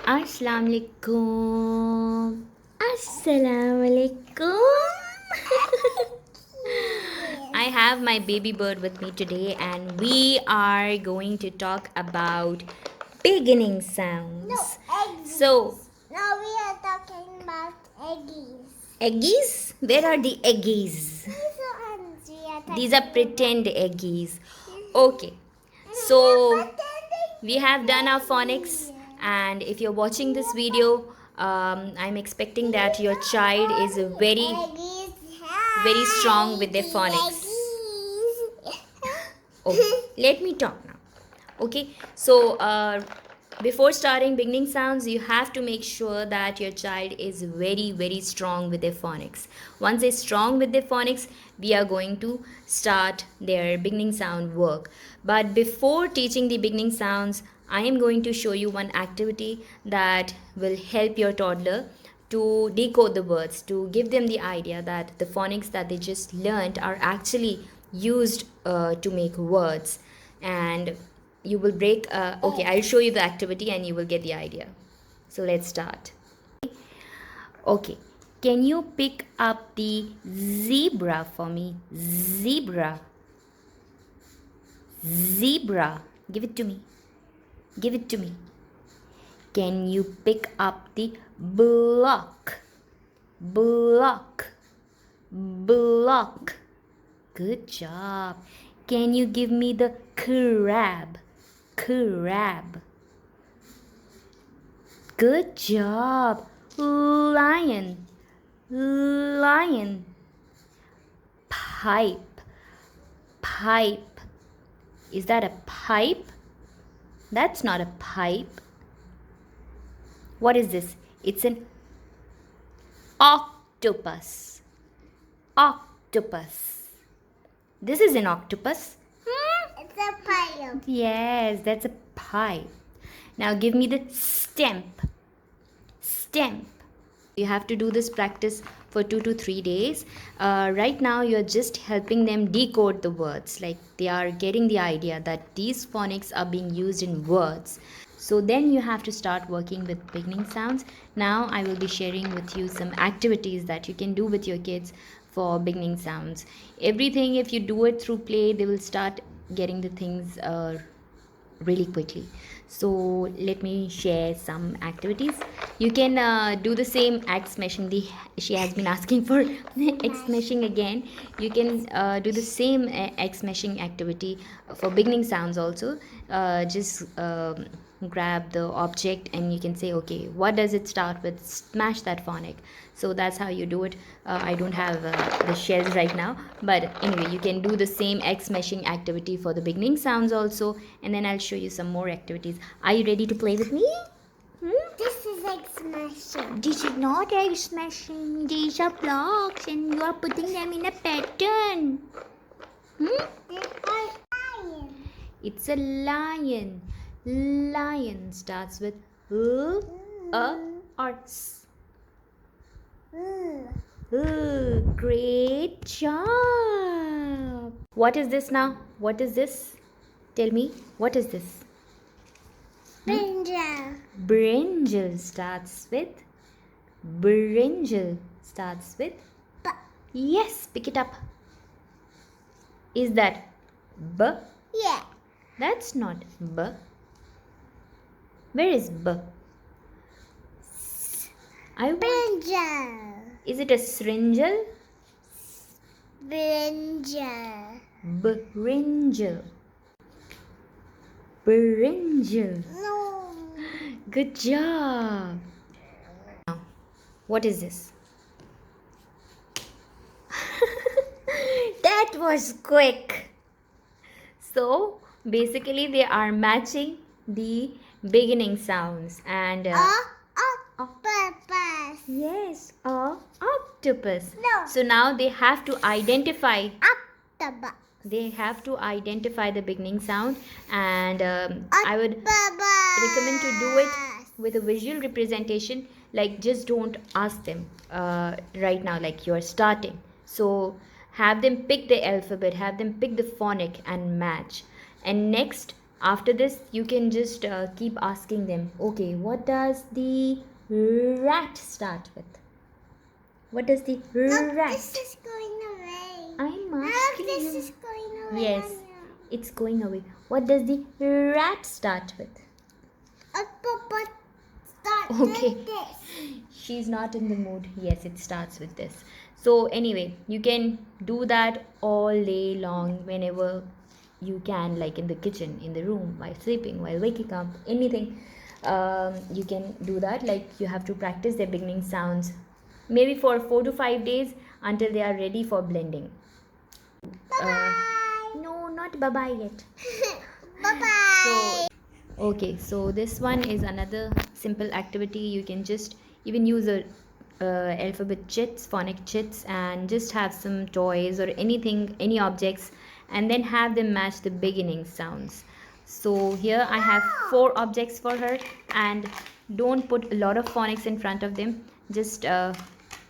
Assalamualaikum. Assalamualaikum. I have my baby bird with me today, and we are going to talk about beginning sounds. No, eggies. So, No, we are talking about eggies. eggies? Where are the eggies? These ones we are talking These are pretend eggies. Okay. So, we have done our phonics, and if you're watching this video, I'm expecting that your child is very strong with their phonics. Okay, let me talk now. Okay, so before starting beginning sounds, you have to make sure that your child is very strong with their phonics. Once they're strong with their phonics, we are going to start their beginning sound work. But before teaching the beginning sounds, I am going to show you one activity that will help your toddler to decode the words, to give them the idea that the phonics that they just learned are actually used to make words. And you will break okay, I'll show you the activity and you will get the idea. So let's start. Okay, can you pick up the zebra for me? Zebra. Zebra. Give it to me. Give it to me. Can you pick up the block? Block. Block. Good job. Can you give me the crab? Crab. Good job. Lion. Lion. Pipe. Pipe. Is that a pipe? That's not a pipe. What is this? It's an octopus. Octopus. This is an octopus. It's a pipe. Yes, that's a pipe. Now give me the stamp. Stamp. You have to do this practice for 2 to 3 days. Right now you're just helping them decode the words. Like they are getting the idea that these phonics are being used in words. So then you have to start working with beginning sounds. Now I will be sharing with you some activities that you can do with your kids for beginning sounds. Everything, if you do it through play, they will start getting the things really quickly. So let me share some activities. You can do the same egg smashing. She has been asking for egg smashing again. You can do the same egg smashing activity for beginning sounds also. Just grab the object and you can say, okay, what does it start with? Smash that phonic. So that's how you do it. I don't have the shells right now, but anyway, you can do the same egg smashing activity for the beginning sounds also, and then I'll show you some more activities. Are you ready to play with me? This is egg smashing. This is not egg smashing. These are blocks and you are putting them in a pattern. They are lion. It's a lion. Lion starts with L, A, or S. Great job. What is this now? What is this? Tell me, what is this? Brinjal. Brinjal starts with Brinjal starts with B. Yes, pick it up. Is that B? Yeah. That's not B. Where is B? I want. Brinjal. Is it a syringal? Brinjal. Brinjal. Brinjal. No. Good job. Now, what is this? That was quick. So basically they are matching the beginning sounds and Octopus. yes, octopus. No. So now they have to identify Octopus. the beginning sound, and I would recommend to do it with a visual representation. Like just don't ask them right now like you're starting. So have them pick the alphabet, have them pick the phonic and match, and next After this, you can just keep asking them, okay, what does the rat start with? What does the Look, rat? this is going away. I'm Look, asking this you. is going away. Yes, Anna. it's going away. What does the rat start with? Papa, start Okay. with this. She's not in the mood. Yes, it starts with this. So anyway, you can do that all day long whenever you can, like in the kitchen, in the room, while sleeping, while waking up, anything. You can do that. Like you have to practice their beginning sounds maybe for 4 to 5 days until they are ready for blending. Bye-bye. No, not bye bye yet. Bye-bye. Okay, so this one is another simple activity. You can just even use a alphabet chits, phonic chits, and just have some toys or anything, any objects, and then have them match the beginning sounds. So here I have 4 objects for her, and don't put a lot of phonics in front of them. Just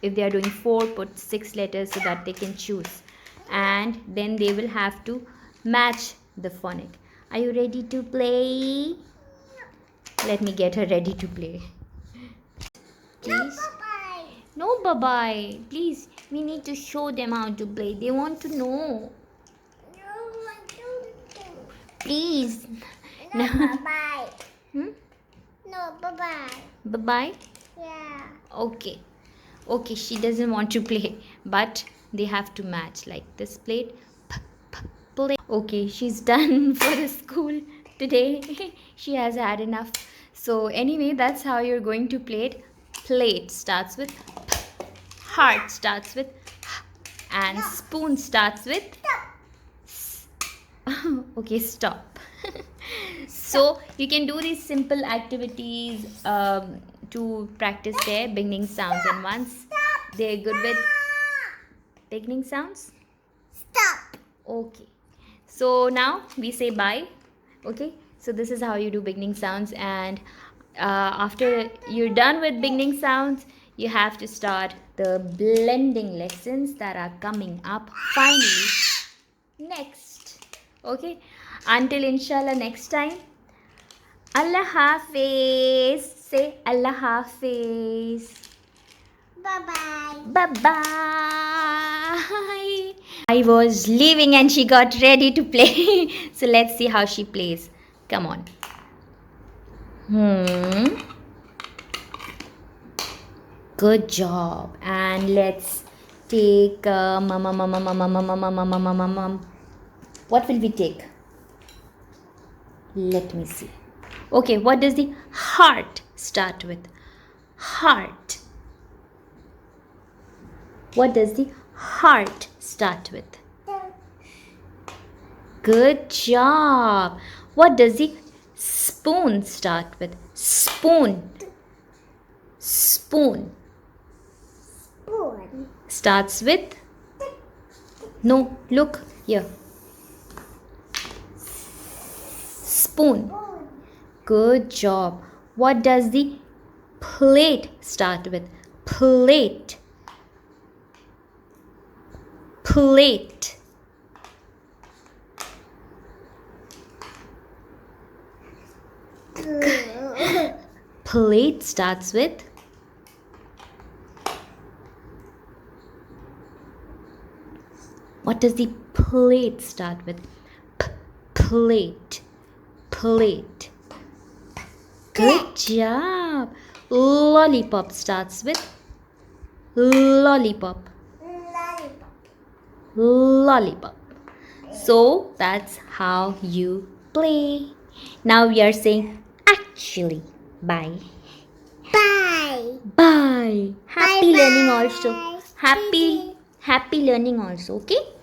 if they are doing 4, put 6 letters so that they can choose, and then they will have to match the phonic. Are you ready to play? Let me get her ready to play. No, Please. bye-bye. No, bye-bye. Please, we need to show them how to play. They want to know. No, I don't do. Please. No, bye-bye. Hmm? No, bye-bye. Bye-bye. Yeah. Okay. Okay, she doesn't want to play. But they have to match. Like this plate. Play. Okay, she's done for the school today. She has had enough. So anyway, that's how you're going to play it. Plate starts with p, heart starts with h, and spoon starts with s. Okay, stop. So you can do these simple activities to practice their beginning sounds, and once they're good with beginning sounds, Stop. okay. So now we say bye. Okay, so this is how you do beginning sounds, and after you're done with beginning sounds, you have to start the blending lessons that are coming up finally next. Okay, until inshallah next time, Allah Hafiz. Say Allah Hafiz. Bye-bye. Bye bye. I was leaving and she got ready to play. So let's see how she plays. Come on. Good job. And let's take what will we take? Let me see. Okay, what does the heart start with? Heart. What does the heart start with? Good job. What does the spoon start with? Spoon. Spoon. Spoon. Starts with? No, look here. Spoon. Good job. What does the plate start with? Plate. Plate. Plate starts with? What does the plate start with? Plate. Plate. Good job. Lollipop starts with? Lollipop. Lollipop. Lollipop. So that's how you play. Now we are saying actually. Bye. Bye. Bye. Happy Bye-bye. learning also. Happy learning also. Okay.